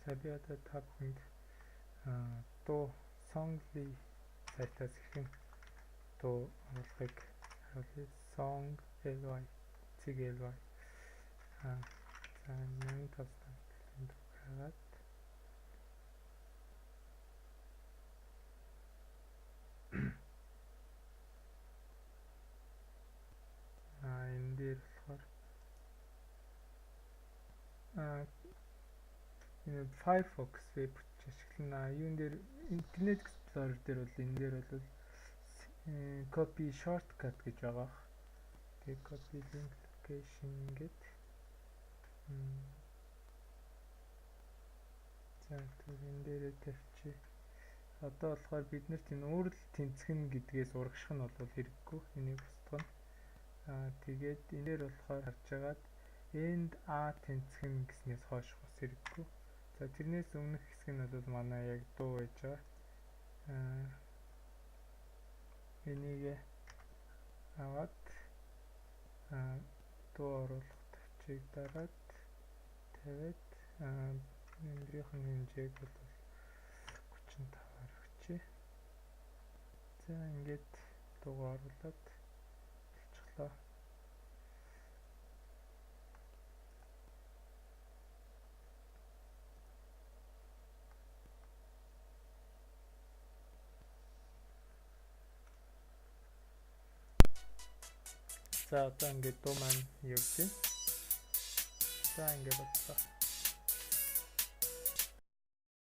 За би одоо та бүхэнд дуу Songly сайтаас ихэнх дуу оруулахыг харуулъя. Song ly cgly за 1500 дуу хагаад энэ дээр болохоор энэ Firefox веб ашиглана. Юун дээр Internet Explorer дээр бол энэ дээр бол copy shortcut гэж байгаа. Тэгээ copy link location гэдэг. За энэ дээрээ тавьчих. Одоо болохоор бид нарт энэ өөрлөлт тэнцгэн гэдгээс урагших нь бол хэрэггүй. Энийг устгана. Тэгээд энэ дээр болохоор харж байгаад end a тэнцгэн гэснээс хойш бас хэрэггүй. За тэрнээс өмнөх хэсэг нь бол манай яг дуу байж байгаа. Энийг аваад дуу оруулах төвчийг дараад тавиад нэмрийнхэн хэмжээг бол 35-аар өгчээ. За ингээд дуугаа оруулаад болчихлоо. За одоо ингээд дуу маань явж байна. За ингээд боллоо.